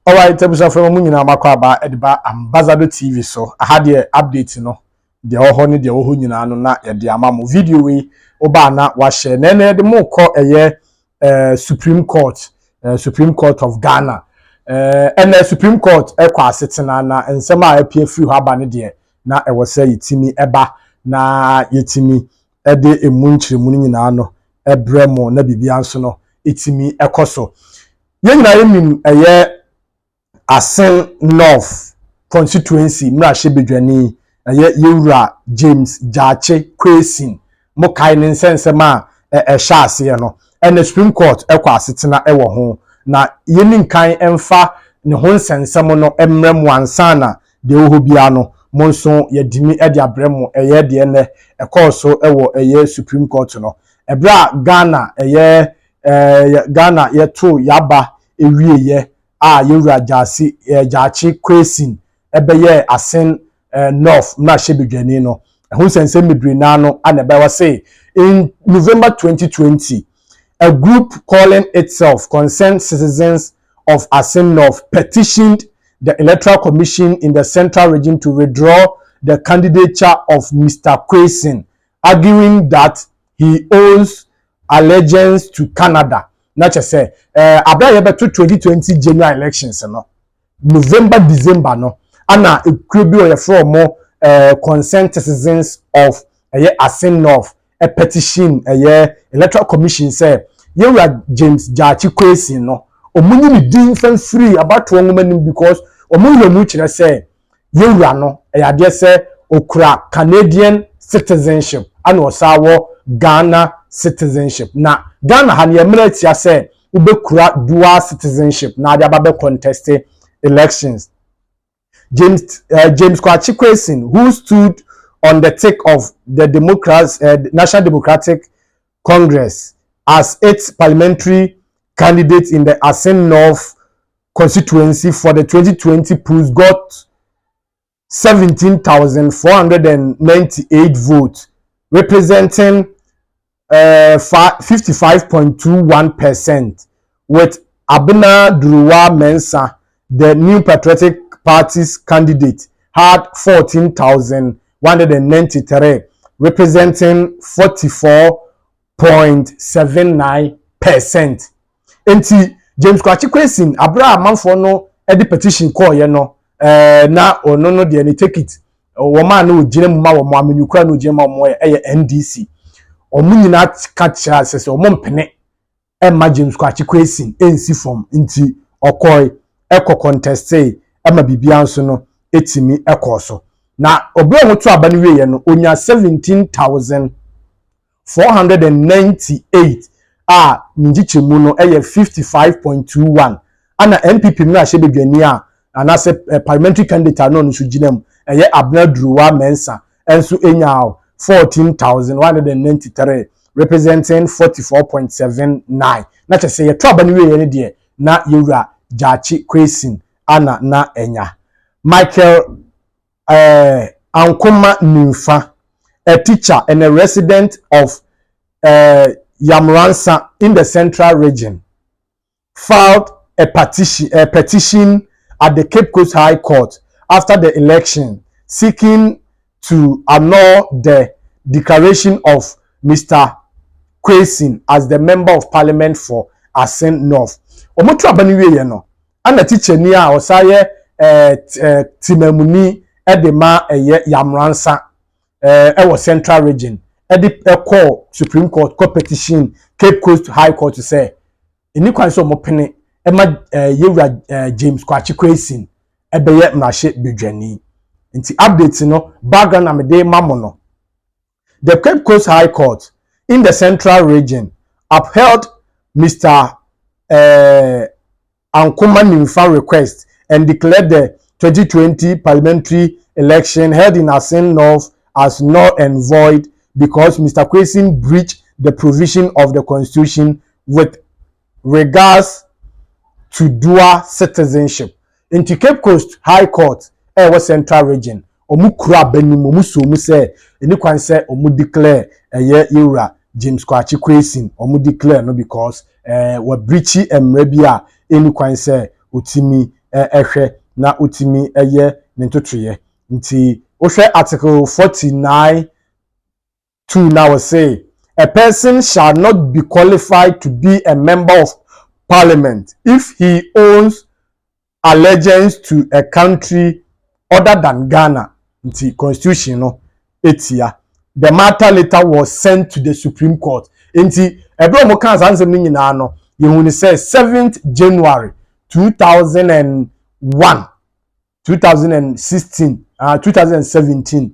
Alright, ebusa from mu nyina makwa aba ediba Ambassador TV so aha de update no de oho ne de oho nyina no na ye de amamu video we oba na wa share na na de mu ko Supreme Court of Ghana and the Supreme Court ekwa asetena na nsem a apie free ho aba ne de na e wo say yitimi eba na yitimi de emu nchiremu nyina no ebremo na bibia nso no itimi ekoso ye nyina yemim Assin North constituency mrashe bedwani yewura James Jache Kwesin mo kai ne nsensema sha ase no and the Supreme Court ekwa asetena ewo ho na yeni nkan emfa ne ho nsensem no emrem wansana de oho bia no monso yedimi ede abremo de ne ekoso ewo Supreme Court no ebra Ghana Ghana yeto yaba ewieye yewura Jachi Kwesin ebeye Assin North na shebedwani no ehun sense medre na no aneba wa say in November 2020 a group calling itself Concerned Citizens of Assin North petitioned the Electoral Commission in the Central Region to withdraw the candidature of Mr. Kwesin, arguing that he owes allegiance to Canada. Not just say abra ye beto 2020 general elections no November December no ana ekrebi o ye from Concerned Citizens of Assin North a petition Electoral Commission say you are James Jachi Kwesin no omunyi ni din fan free about one woman because omunyi mu kire say you no ade say okura Canadian citizenship and osawo Ghana citizenship na Ghana han ye military say ubekura dual citizenship na ade ababe contest elections. James Kwesin, who stood on the tick of the National Democratic Congress as its parliamentary candidate in the Assin North constituency for the 2020 polls, got 17,498 votes, representing 55.21%, with Abena Duruwa Mensah, the New Patriotic Party's candidate, had 14,193, representing 44.79%. Enti James Kwesin abra manfo no edi petition call ye no na ono no de ni take it wo ma na ogire mu ma wo mo amenyukura na ogire ma mo NDC omunyina catch asese omompene emma James Kwesin ensi form nti okoy eko contest emma bibia nso no etimi ekoso na obi omuto abani wiye no onya 17,498 njichemu no 55.21 ana NPP na ashebedwani ana se parliamentary candidate no nso ginam Abena Duruwa Mensah enso enya 14,193 representing 44.79 na chese ye to abani we ne de na yewura Jachi Kwesin ana na enya Michael Ankoma Nimfa, a teacher and a resident of Yamransa in the Central Region, filed a petition at the Cape Coast High Court after the election, seeking to annul the declaration of Mr. Kwesin as the Member of Parliament for Assin North. Omotu abani we no ana teacher ni a osaye timamuni edema Yamransa ewo Central Region call Supreme Court petition Cape Coast High Court to say ini kwan so mo pene ema yewura James Kwesin ebeye mrashe bedwani nti update no background amede mamo no. The Cape Coast High Court in the Central Region upheld Mr. Ankoma Nimfa request and declared the 2020 parliamentary election held in Assin North as null and void because Mr. Kwesin breached the provision of the Constitution with regards to dual citizenship. In the Cape Coast High Court, was Central Region, omukura benim omuso mu say eni kwan say omu declare yewura James Kwesin omu declare no because we breach emre bia eni kwan say otimi ehwe na utimi eye ne ntotoye nti ohwe article 49 2 now say a person shall not be qualified to be a member of parliament if he owns allegiance to a country other than Ghana. Nti constitution no etia. The matter later was sent to the Supreme Court. Nti ebe mo kan ansem ni nyina no yehuni say 7th January 2001 2016 2017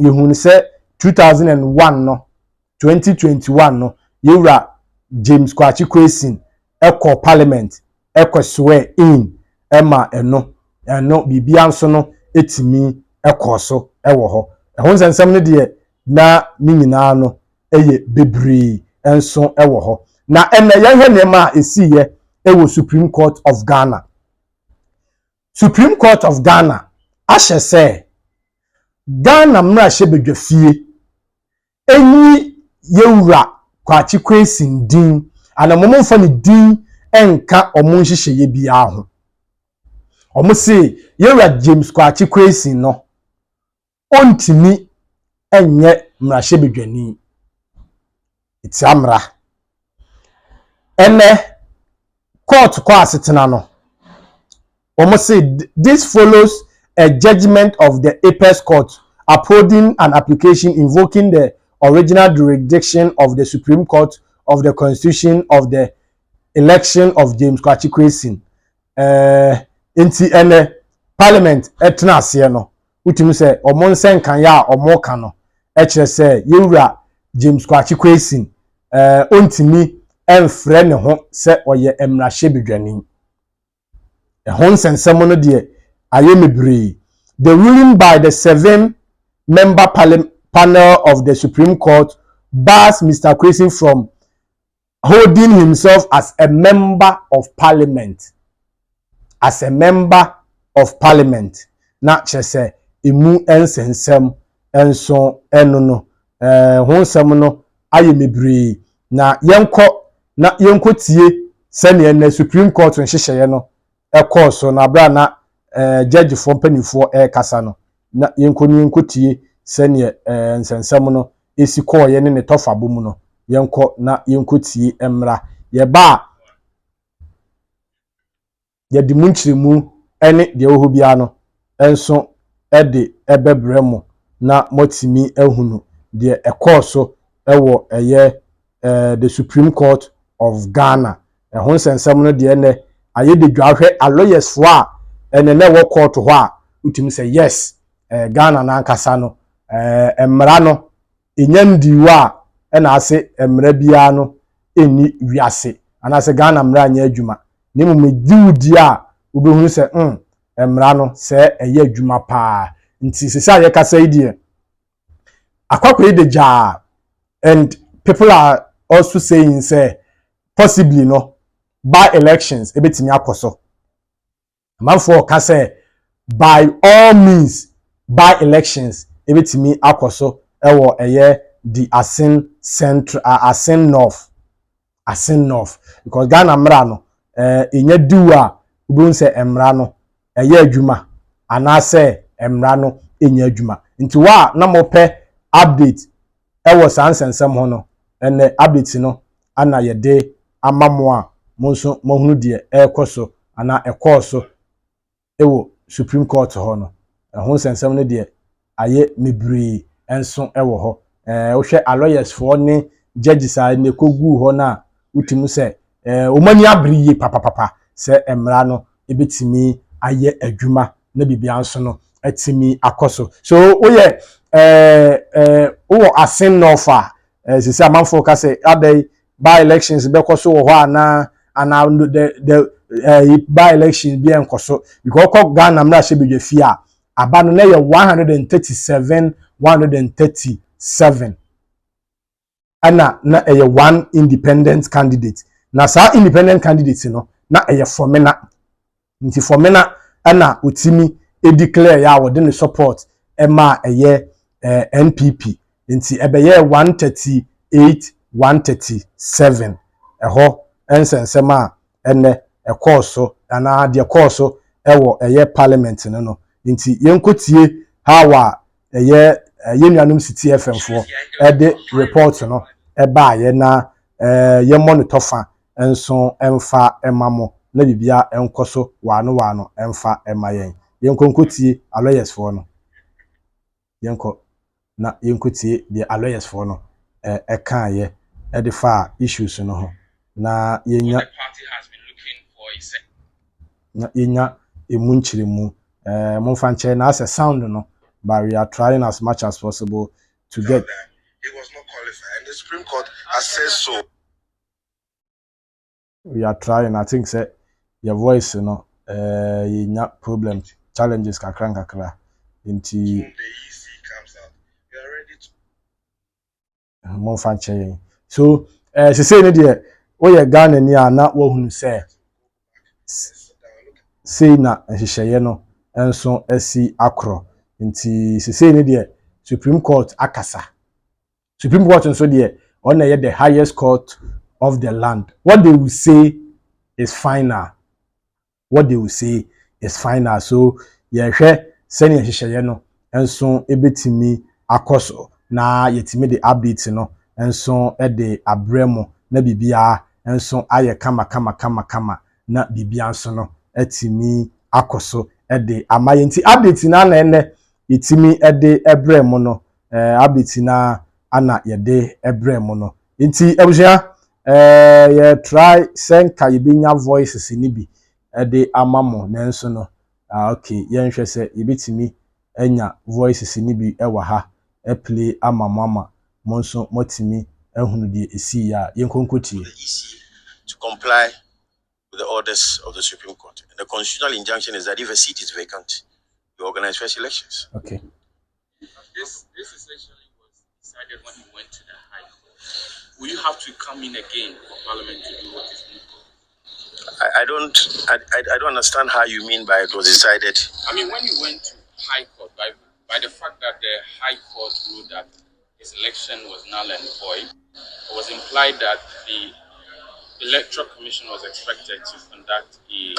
yehuni say 2001 no 2021 no yewura James Kwachi Kwesin eko parliament eko swear in ema eno bibia nso no etimi eko so ewo ho ehon nsensem no de na ni nyina no eye bebre enso ewo ho na ene yehwe nema esiye ewo Supreme Court of Ghana. Supreme Court of Ghana ashe say Ghana mra shebedwafie enyi yewura Kwachi Kwesin din ana momomfa ni din enka omo nhihye bia ho omo se yewura James Kwachi Kwesin no ontimi enye mrahye iti amra ene court kwa asetena no omo se this follows a judgment of the Apex Court upholding an application invoking the original jurisdiction of the Supreme Court of the Constitution of the election of James Kwachi Kwesin. Inti ene parliament etna ase no utimi se omo nsen kan ya omo ka no kire se yewura James Kwachi Kwesin ontimi enfre ne ho se oye emrahye bedwani ehon sensem no de aye mebre. The ruling by the 7-member panel of the Supreme Court bars Mr. Kwesin from holding himself as a member of parliament. As a member of parliament. Na chese imu ensensem enso enono. Honsem no aye mebre. Na yenko tie sene na Supreme Court nhyehyeye no ekọ so na bra na judge for mpanifo kasa no na yenko tie sene nsensem no esi kọ ye ne tofabo mu no yenko na yenko tie emra ye ba ye di munchiremu ene de oho bia no enso ede ebebremu na motimi ehunu de ekọ so ewo eye the Supreme Court of Ghana. Ehon sensem no de ne aye de dwahwe lawyers fo a ene na wo court ho a utimi say yes Ghana na ankasa no emra no enyamdiwa ena ase emra bia no eni wiase anase Ghana mra anya adwuma nemu diwudi a obehunu se emra no se eye adwuma pa nti sese aye kasa idie akwakwe de ja and people are also saying say possibly no by elections ebetimi akoso manfo ka say by all means by elections ebetimi akoso ewo eye the Assin Central Assin North because Ghana mra no enya diwa ubun se emra no eye adwuma anase emra no enya adwuma nti wa na mope update ewo sansensem ho no ene update no ana yede amamo a monso mohunu de ekoso ana ekoso ewo Supreme Court ho no ehon sensem no de aye mebre enso ewo ho wo hwe lawyers for ne judges a ne kogu ho na utimu se omani abriye papa se emra no ebetimi aye adwuma na bibia nso no etimi akoso so woye wo Assin North sisi amanfo ka say adai by elections be koso wo ho ana the by elections be enkoso because Ghana mra shebedwafi a aba no na ye 137 ana na eye one independent candidate na sa independent candidate no na eye formena nti formena ana utimi declare ya wo de ne support ema eye NPP nti ebeye 138 137 eho ensensema ene course so ana de course so ewo parliament no nti yenkotie how a yenuanum city FM fo de report no ba ye na ye monitor fa enso emfa emamo na bibia enkoso wano emfa emayen yenkonkotie lawyers fo no yenko na yenkotie the lawyers fo no kan ye de fa issues no ho na yenya na yenya emunchirimu monfanche na as a sound no, but we are trying as much as possible to get. He was not qualified, and the Supreme Court has said so. We are trying. I think say your voice, you know, yenya problem challenges kakra into the EC comes out. We are ready to. monfanche. So she say ne de o ye Ghana ni ana wo hunu say say na nhihye no enso asi akro nti say ne de Supreme Court akasa. Supreme Court nso de on the highest court of the land. What they will say is final. What they will say is final. So yehwe senior nhihye no enso ebetimi akoso na yetimi de update no enso de abremo na bibia enso aye kama na bibia nso no etimi akoso de amaye nti update na ene yetimi de ebremo no update na ana yede ebremo no nti ebusia ye try senka yibinya voices ni bi de amamo nenso no okay yenhwe se yibitimi enya voices ni bi ewa ha play amamama monso motimi ehunu de esi ya yenkonkotie The EC to comply with the orders of the Supreme Court. And the constitutional injunction is that if a seat is vacant, you organize fresh elections. okay. This essentially was decided when you went to the High Court. Will you have to come in again for Parliament to do what is needful? I don't understand how you mean by it was decided. I mean, when you went to High Court, by the fact that the High Court ruled that his election was null and void, it was implied that the Electoral Commission was expected to conduct a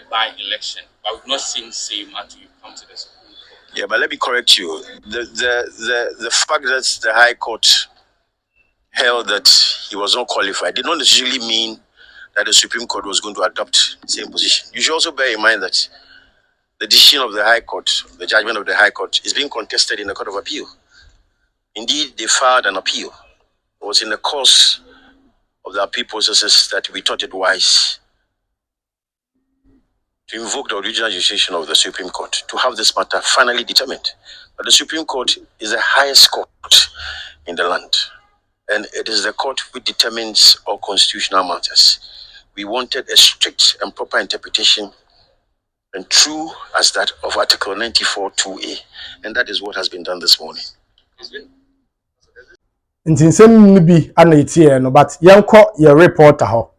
by-election, but we've not seen same until you come to the Supreme Court. Yeah, but let me correct you. The fact that the High Court held that he was not qualified did not necessarily mean that the Supreme Court was going to adopt the same position. You should also bear in mind that the decision of the High Court, the judgment of the High Court, is being contested in the Court of Appeal. Indeed, they filed an appeal. It was in the course of the appeal processes that we thought it wise to invoke the original jurisdiction of the Supreme Court to have this matter finally determined. But the Supreme Court is the highest court in the land, and it is the court which determines all constitutional matters. We wanted a strict and proper interpretation, and true as that of Article 94(2)(a), and that is what has been done this morning. Nti nsem ni bi ana itie no, but yenko ye reporter ho.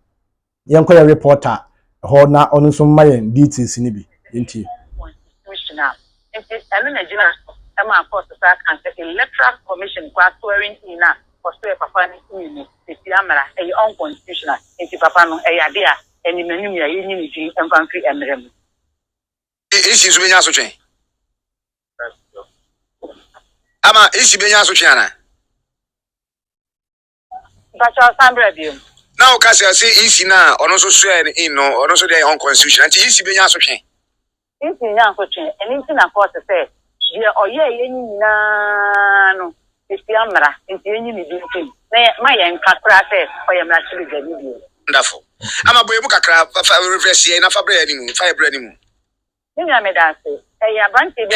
Yenko ye reporter ho na onu so mayen details ni bi. Nti Commissioner, nti eno na jina e ma force sa kan se Electoral Commission kwa swearing in na for swear papa ni ni ti amara e unconstitutional. Nti papa no e yade a eni manim ya yenyi ni ji emfanfri emrem. Isi so benya so twen. Ama isi benya so twen ana. Bacha Sandra biom. Now ka say isi na ono so swear in no ono so dey unconstitutional. Nti isi benya so twen. Isi nya so twen eni nti na court say ye oye yenyi na no ti amara nti yenyi ni bi nti na ma ye nkakra say oye mra chiri gani bi. Wonderful. Ama boy mu kakra fa reverse ye na fa bra ani mu, fa bra ani mu. Ni nya me da say e ya branche be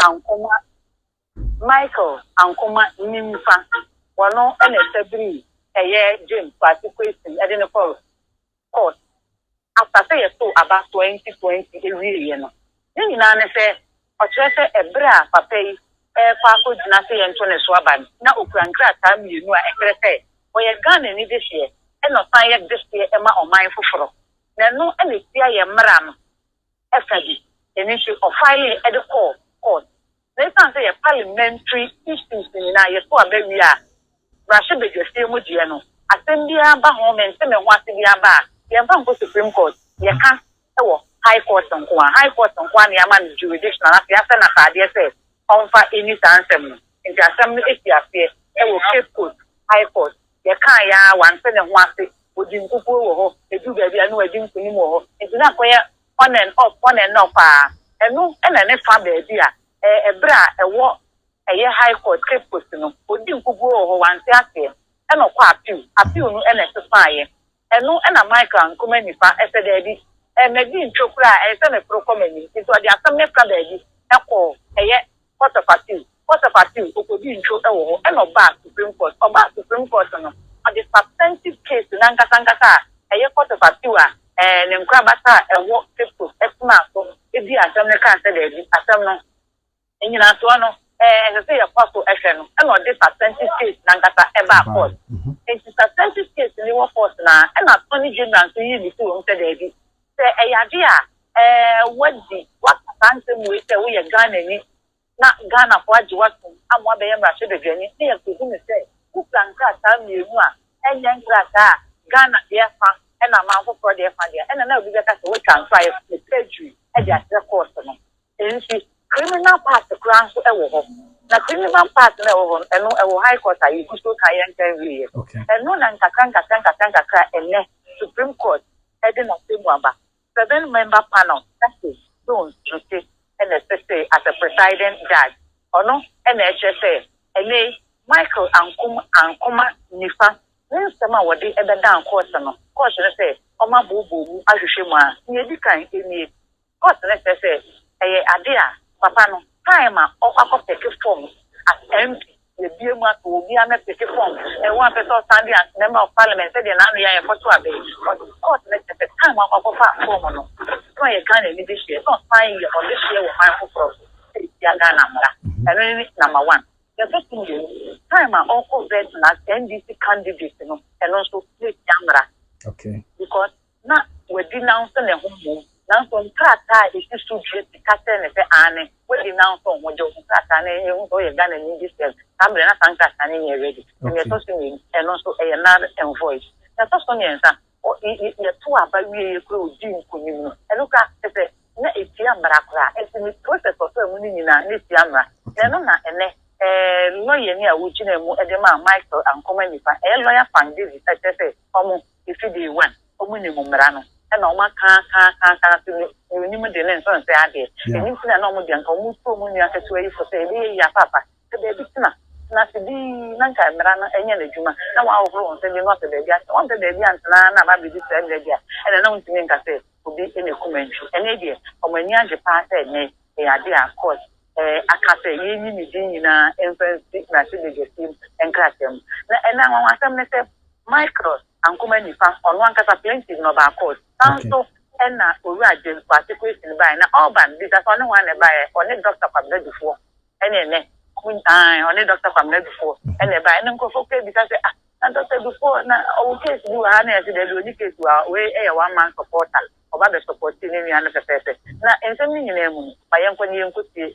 ankoma Michael ankoma nimfa wono ene sabri eye James party question e dey no court after say so about 2020 every year no ni na ne say o chere say ebra papa yi kwa ko dina say ento ne so aban na okuankra ta mienu a ekere say oye Ghana ni this year e no san ye this year e ma oman foforo na no ene tia ye mra no efadi eni shi o filing e de court they can say parliamentary issues in na ye so abawi a Russia be just mu die no asem bia ba ho men se me ho ase bia ba yɛmfa nkɔ Supreme Court yɛka ɛwɔ High Court nko a High Court nko a ne ama no jurisdiction na yɛasɛ na taadeɛ sɛ ɔmfa ɛni saa nsɛm no nti asɛm no esi aseɛ ɛwɔ Cape Coast High Court yɛka ya wanse ne ho ase odi nkukuo wɔ hɔ edu baabi a no wadi nkunim wɔ hɔ nti na akɔyɛ on and off a ɛno ɛna ne fa baabi a ɛbrɛ a ɛwɔ ɛyɛ High Court Cape Coast no odi nkukuo wɔ hɔ wanse aseɛ ɛna ɔkɔ appeal no ɛna ɛsefaeɛ ɛno ɛna Michael Ankoma nifa ɛsɛ daabi ɛmɛdi ntwokura a ɛsɛ ne pro kɔmani nti ɔde asɛm ne fra baabi ɛkɔ ɛyɛ Court of Appeal okodi ntwo ɛwɔ hɔ ɛna ɔba Supreme Court no ɔde substantive case nankasa a ɛyɛ Court of Appeal a ne nkrabata ɛwɔ Cape Coast ɛtena so edi asɛm ne ka sɛ daabi asɛm no enyina so no ɛsɛ sɛ yɛkɔ so ɛhwɛ no ɛna ɔde substantive case nankasa ɛba court nti substantive case ne wɔ court na ɛna Attorney General nso yi ne so wɔn sɛ daabi sɛ ɛyɛ ade a wadi wakasa nsɛm wei sɛ woyɛ Ghana ni na Ghana fo agye wasom amu abɛyɛ mmarahyɛ badwani ne yɛ kuhu ne sɛ wokura nkrataa mmienu a ɛnyɛ nkrataa a Ghana deɛ fa ɛna amanfoforɔ deɛ fa deɛ ɛna na obi bɛka sɛ wotwa nso a yɛ perjury ɛde akyerɛ court no nti criminal part koraa nso ɛwɔ hɔ na criminal part na ɛwɔ hɔ ɛno ɛwɔ High Court a yɛgu so ka yɛn nkan wie ɛno na nkakra ɛnɛ Supreme Court ɛde na sɛ mu aba 7-member panel that is Jones Nte and especially as a presiding judge. Or no, and say, Michael Ankoma Nifa, then some what they ever down course no. Course say, Oma Bubu, Ashima, near the kind in me. Course say, idea, Papa no, time or take form as empty. The beer mark will be a take form, and one person standing as member of parliament said, and I'm for to obey. But course, let's say, time of a form. No, you can't in this year. Not fine on this year with my for Ghana. And number one. The first thing is, time are all vet as NDC candidates, and also place Yamra. Okay. Because now we're denouncing a home. Now, from Kata is to suggest the Captain and say, Anne, we denounce on what you're Ghana in this year. I'm not understanding already. And you're talking and also another voice. That's also answer. You're too about we go Jim Kunim. And look at the Yamra, and the process of winning in this Yamra. Then, and no, you're which in a Michael Ankoma Nifa, a lawyer found this, I say, almost if you do one, or minimum Marano. And no man can't minimum the lens on Saturday. And you see a normal young almost so many as way for say, yeah, Papa, the baby not to be Nanka Marana and Yanajuma. Now I'll go and send you not the baby. I want the baby and Nana be this idea. And I don't think I say to be in a commentary. An idea or when Japan said, nay, the idea, of course. I can't say you need influence team and crash them. And now I want them to say, Michael, Ankoma Nifa on one case of plenty of our course. So, and now we are just particularly by now. Urban, this is only one by only doctor from there before. And then, only doctor from there before. And then by no okay because I doctor before now, okay, you are the case you are way a 1 month supporter. About the supporting any other person. Now, in some name, my young Korean could be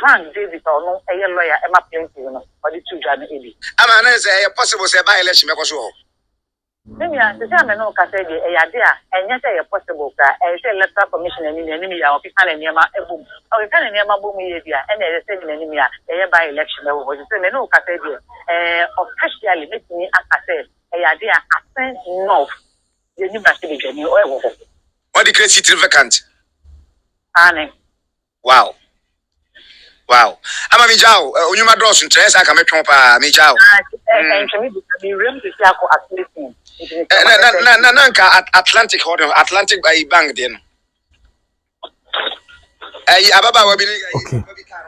Frank David or no, a lawyer, Emma Plenty, or the 2 Jan Eddy. I'm an answer, a possible by election. Maybe I say, I know Cassady, a idea, and yet a possible, I say, electoral commission and in enemy, or Pican and Yama, a boom, or you can in Yama boom, and they say in enemy, a by election, or you say, no Cassady, officially make me, as I said, a idea, Assin North, the new Bastille, or what the crazy vacant? Anne. Wow. I'm a Mijao, you my draws and tres, I can make Trumpa, Mijao. And to me, be room to Saco at listening. Nanka Atlantic Hotel, Atlantic by Bank then. Okay.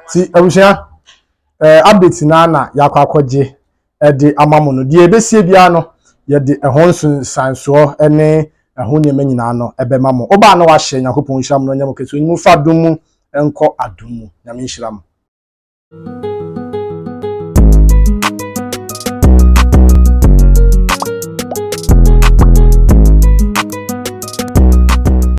See, Abusha, updates Nana, Yakwakoje, the Amamono, the Ebesi Biano, yet the Honson Sanso, and ahunye menyina no ebema mo oba na wa hye Yakopon hyiram no nyamo keso nyimu fa dumu enko adumu nyame hyiram